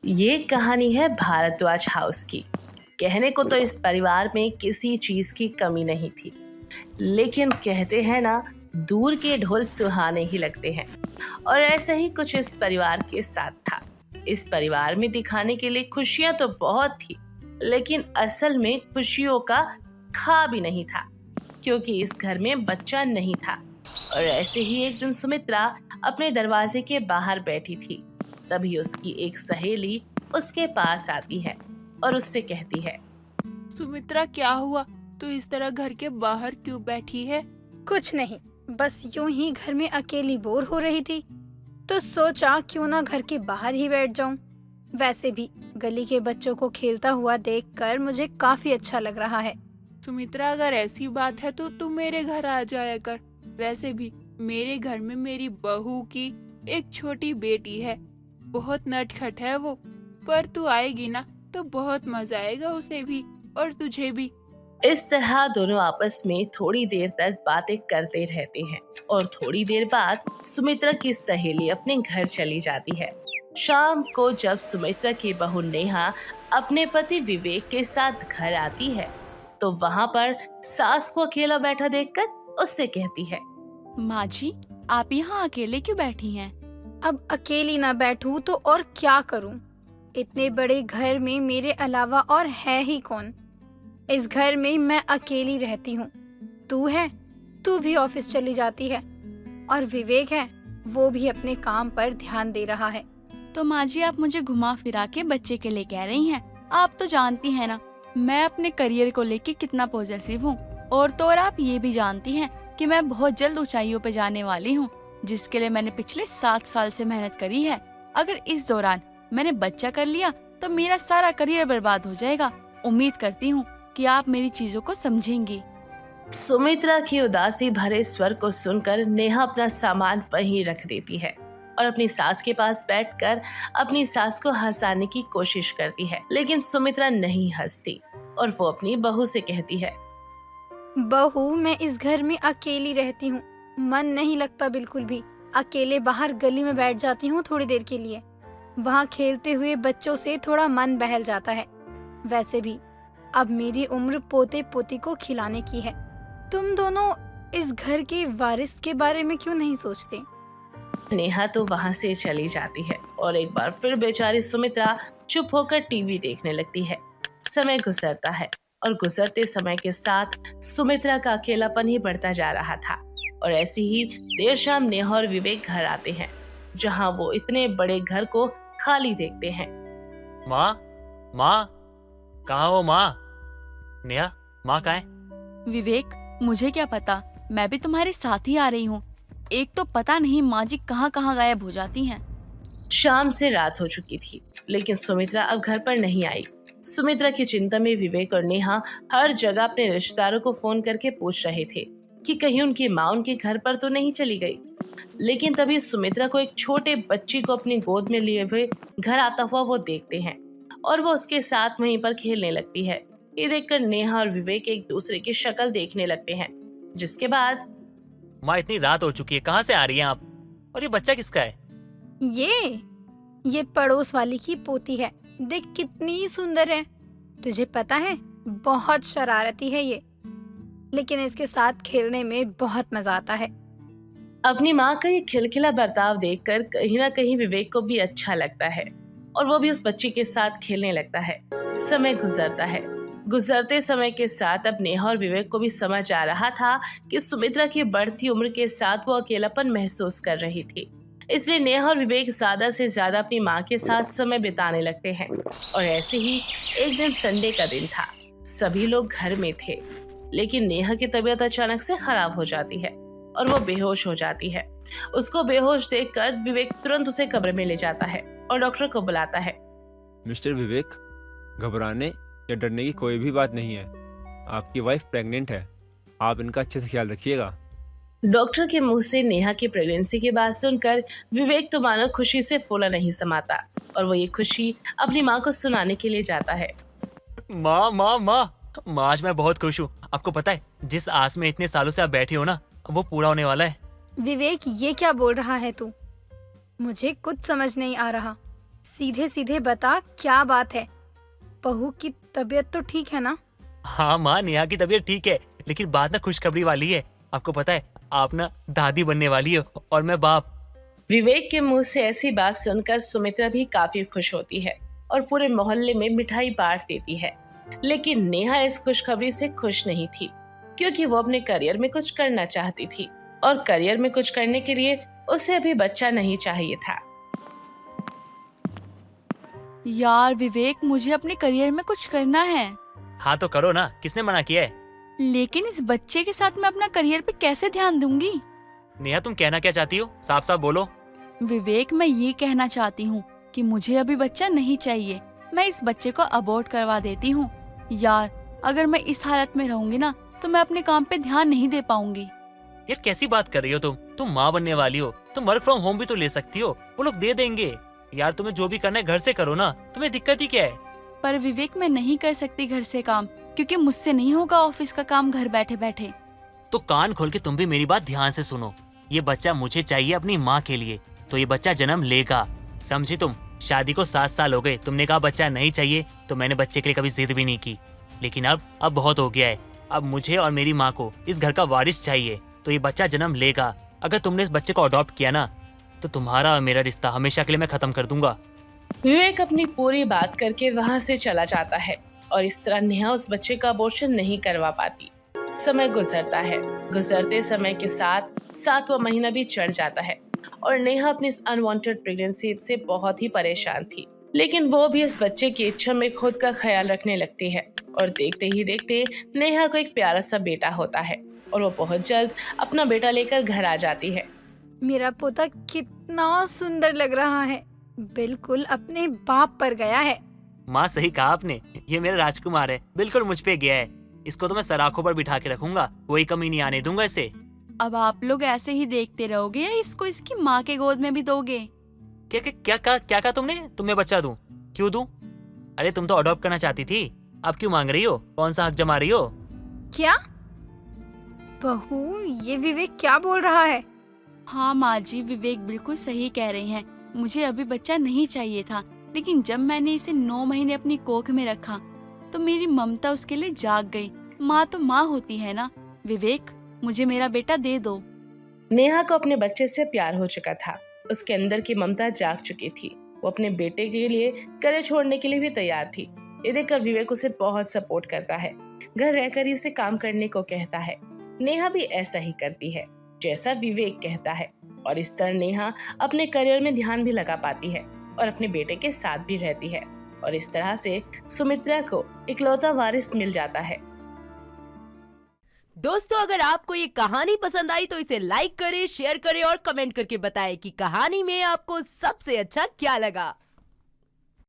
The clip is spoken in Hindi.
ये कहानी है भारद्वाज हाउस की। कहने को तो इस परिवार में किसी चीज की कमी नहीं थी, लेकिन कहते हैं ना, दूर के ढोल सुहाने ही लगते हैं। और ऐसा ही कुछ इस परिवार के साथ था। इस परिवार में दिखाने के लिए खुशियां तो बहुत थी, लेकिन असल में खुशियों का खा भी नहीं था, क्योंकि इस घर में बच्चा नहीं था। और ऐसे ही एक दिन सुमित्रा अपने दरवाजे के बाहर बैठी थी। तभी उसकी एक सहेली उसके पास आती है और उससे कहती है, सुमित्रा, क्या हुआ? तू इस तरह घर के बाहर क्यों बैठी है? कुछ नहीं, बस यूं ही घर में अकेली बोर हो रही थी, तो सोचा क्यों ना घर के बाहर ही बैठ जाऊं। वैसे भी गली के बच्चों को खेलता हुआ देखकर मुझे काफी अच्छा लग रहा है। सुमित्रा, अगर ऐसी बात है तो तू मेरे घर आ जाया कर। वैसे भी मेरे घर में मेरी बहू की एक छोटी बेटी है, बहुत नटखट है वो। पर तू आएगी ना तो बहुत मजा आएगा उसे भी और तुझे भी। इस तरह दोनों आपस में थोड़ी देर तक बातें करते रहते हैं और थोड़ी देर बाद सुमित्रा की सहेली अपने घर चली जाती है। शाम को जब सुमित्रा की बहू नेहा अपने पति विवेक के साथ घर आती है, तो वहाँ पर सास को अकेला बैठा देखकर उससे कहती है, माँ जी, आप यहाँ अकेले क्यों बैठी हैं? अब अकेली ना बैठूं तो और क्या करूं? इतने बड़े घर में मेरे अलावा और है ही कौन? इस घर में मैं अकेली रहती हूँ। तू है, तू भी ऑफिस चली जाती है, और विवेक है, वो भी अपने काम पर ध्यान दे रहा है। तो माँ जी, आप मुझे घुमा फिरा के बच्चे के लिए कह रही हैं। आप तो जानती हैं ना, मैं अपने करियर को लेके कितना पॉजिटिव हूँ। और तो और आप ये भी जानती हैं कि मैं बहुत जल्द ऊंचाइयों पे जाने वाली हूँ, जिसके लिए मैंने पिछले 7 साल से मेहनत करी है। अगर इस दौरान मैंने बच्चा कर लिया तो मेरा सारा करियर बर्बाद हो जाएगा। उम्मीद करती हूँ कि आप मेरी चीजों को समझेंगी। सुमित्रा की उदासी भरे स्वर को सुनकर नेहा अपना सामान वहीं रख देती है और अपनी सास के पास बैठकर अपनी सास को हंसाने की कोशिश करती है, लेकिन सुमित्रा नहीं हंसती और वो अपनी बहू से कहती है, बहू, मैं इस घर में अकेली रहती हूँ, मन नहीं लगता बिल्कुल भी। अकेले बाहर गली में बैठ जाती हूँ थोड़ी देर के लिए। वहाँ खेलते हुए बच्चों से थोड़ा मन बहल जाता है। वैसे भी अब मेरी उम्र पोते पोती को खिलाने की है। तुम दोनों इस घर के वारिस के बारे में क्यों नहीं सोचते? नेहा तो वहां से चली जाती है और एक बार फिर बेचारी सुमित्रा चुप होकर टीवी देखने लगती है। समय गुजरता है और गुजरते समय के साथ सुमित्रा का अकेलापन ही बढ़ता जा रहा था। और ऐसी ही देर शाम नेहा और विवेक घर आते हैं, जहां वो इतने बड़े घर को खाली देखते हैं। माँ, माँ, कहाँ हो माँ? नेहा, माँ कहाँ है? विवेक, मुझे क्या पता, मैं भी तुम्हारे साथ ही आ रही हूँ। एक तो पता नहीं माँ जी कहाँ कहाँ गायब हो जाती हैं। शाम से रात हो चुकी थी, लेकिन सुमित्रा अब घर पर नहीं आई। सुमित्रा की चिंता में विवेक और नेहा हर जगह अपने रिश्तेदारों को फोन करके पूछ रहे थे कि कहीं उनकी माँ उनके घर पर तो नहीं चली गई। लेकिन तभी सुमित्रा को एक छोटे बच्ची को अपनी गोद में लिए हुए घर आता हुआ वो देखते हैं और वो उसके साथ वहीं पर खेलने लगती है। ये देखकर नेहा और विवेक एक दूसरे की शक्ल देखने लगते हैं, जिसके बाद माँ, इतनी रात हो चुकी है, कहाँ से आ रही हैं आप? और ये बच्चा किसका है? ये पड़ोस वाली की पोती है। देख कितनी सुंदर है। तुझे पता है, बहुत शरारती है ये, लेकिन इसके साथ खेलने में बहुत मजा आता है। अपनी माँ का ये खिलखिला बर्ताव देखकर कहीं ना कहीं विवेक को भी अच्छा लगता है और वो भी उस बच्ची के साथ खेलने लगता है। समय गुजरता है। गुजरते समय के साथ अब नेहा और विवेक को भी समझ आ रहा था कि सुमित्रा की बढ़ती उम्र के साथ वो अकेलापन महसूस कर रही थी। इसलिए नेहा और विवेक ज्यादा से ज्यादा अपनी माँ के साथ समय बिताने लगते हैं। और ऐसे ही एक दिन संडे का दिन था। सभी लोग घर में थे, लेकिन नेहा की तबीयत अचानक से खराब हो जाती है और वो बेहोश हो जाती है। उसको बेहोश देखकर विवेक तुरंत उसे कमरे में ले जाता है और डॉक्टर को बुलाता है। मिस्टर विवेक, घबराने या डरने की कोई भी बात नहीं है। आपकी वाइफ प्रेग्नेंट है, आप इनका अच्छे से ख्याल रखिएगा। डॉक्टर के मुंह से नेहा की प्रेगनेंसी की बात सुनकर विवेक तो मानो खुशी से फूला नहीं समाता और वो ये खुशी अपनी माँ को सुनाने के लिए जाता है। माँ, माँ, माँ, माँ, आज मैं बहुत खुश हूँ। आपको पता है, जिस आस में इतने सालों से आप बैठी हो ना, वो पूरा होने वाला है। विवेक, ये क्या बोल रहा है तू? मुझे कुछ समझ नहीं आ रहा। सीधे सीधे बता, क्या बात है? बहू की तबीयत तो ठीक है ना? हाँ माँ, नेहा की तबीयत ठीक है, लेकिन बात ना खुशखबरी वाली है। आपको पता है, आप ना दादी बनने वाली हो और मैं बाप। विवेक के मुंह से ऐसी बात सुनकर सुमित्रा भी काफी खुश होती है और पूरे मोहल्ले में मिठाई बांट देती है। लेकिन नेहा इस खुशखबरी से खुश नहीं थी, क्योंकि वो अपने करियर में कुछ करना चाहती थी और करियर में कुछ करने के लिए उसे अभी बच्चा नहीं चाहिए था। यार विवेक, मुझे अपने करियर में कुछ करना है, हाँ तो करो ना, किसने मना किया है? लेकिन इस बच्चे के साथ मैं अपना करियर पे कैसे ध्यान दूंगी? नेहा, तुम कहना क्या चाहती हो? साफ साफ बोलो। विवेक, मैं ये कहना चाहती हूँ कि मुझे अभी बच्चा नहीं चाहिए। मैं इस बच्चे को अबॉर्ट करवा देती हूँ। यार, अगर मैं इस हालत में रहूंगी ना तो मैं अपने काम पे ध्यान नहीं दे पाऊंगी। यार कैसी बात कर रही हो तुम माँ बनने वाली हो, तुम वर्क फ्रॉम होम भी तो ले सकती हो, वो लोग दे देंगे। यार तुम्हें जो भी करना है घर से करो ना, तुम्हें दिक्कत ही क्या है? पर विवेक, मैं नहीं कर सकती घर से काम, क्योंकि मुझसे नहीं होगा ऑफिस का काम घर बैठे बैठे। तो कान खोल के तुम भी मेरी बात ध्यान से सुनो। ये बच्चा मुझे चाहिए अपनी माँ के लिए, तो ये बच्चा जन्म लेगा, समझी तुम? शादी को 7 साल हो गए, तुमने कहा बच्चा नहीं चाहिए, तो मैंने बच्चे के लिए कभी जिद भी नहीं की। लेकिन अब बहुत हो गया है। अब मुझे और मेरी माँ को इस घर का वारिस चाहिए, तो ये बच्चा जन्म लेगा। अगर तुमने इस बच्चे को अडॉप्ट किया ना, तो तुम्हारा और मेरा रिश्ता हमेशा के लिए मैं खत्म कर दूंगा। विवेक अपनी पूरी बात करके वहाँ से चला जाता है और इस तरह नेहा उस बच्चे का अबॉर्शन नहीं करवा पाती। समय गुजरता है। गुजरते समय के साथ 7वां महीना भी चढ़ जाता है और नेहा अपनी इस अनवांटेड प्रेगनेंसी से बहुत ही परेशान थी। लेकिन वो भी इस बच्चे की इच्छा में खुद का ख्याल रखने लगती है और देखते ही देखते नेहा को एक प्यारा सा बेटा होता है और वो बहुत जल्द अपना बेटा लेकर घर आ जाती है। मेरा पोता कितना सुंदर लग रहा है, बिल्कुल अपने बाप पर गया है। माँ, सही कहा आपने, ये मेरा राजकुमार है, बिल्कुल मुझ पे गया है। इसको तो मैं सराखों पर बिठा के रखूंगा, कोई कमी नहीं आने दूंगा इसे। अब आप लोग ऐसे ही देखते रहोगे या इसको इसकी माँ के गोद में भी दोगे? क्या कहा तुमने? तुम्हें बच्चा दूं? क्यों दूं? अरे तुम तो अडॉप्ट करना चाहती थी, अब क्यों मांग रही हो? कौन सा हक जमा रही हो? क्या बहू, ये विवेक क्या बोल रहा है? हाँ माँ जी, विवेक बिल्कुल सही कह रही हैं। मुझे अभी बच्चा नहीं चाहिए था, लेकिन जब मैंने इसे 9 महीने अपनी कोख में रखा तो मेरी ममता उसके लिए जाग गई। माँ तो माँ होती है ना। विवेक, मुझे मेरा बेटा दे दो। नेहा को अपने बच्चे से प्यार हो चुका था, उसके अंदर की ममता जाग चुकी थी। वो अपने बेटे के लिए करियर छोड़ने के लिए भी तैयार थी। ये देखकर विवेक उसे बहुत सपोर्ट करता है, घर रहकर ही उसे काम करने को कहता है। नेहा भी ऐसा ही करती है जैसा विवेक कहता है और इस तरह नेहा अपने करियर में ध्यान भी लगा पाती है और अपने बेटे के साथ भी रहती है और इस तरह से सुमित्रा को इकलौता वारिस मिल जाता है। दोस्तों, अगर आपको ये कहानी पसंद आई तो इसे लाइक करें, शेयर करें और कमेंट करके बताएं कि कहानी में आपको सबसे अच्छा क्या लगा।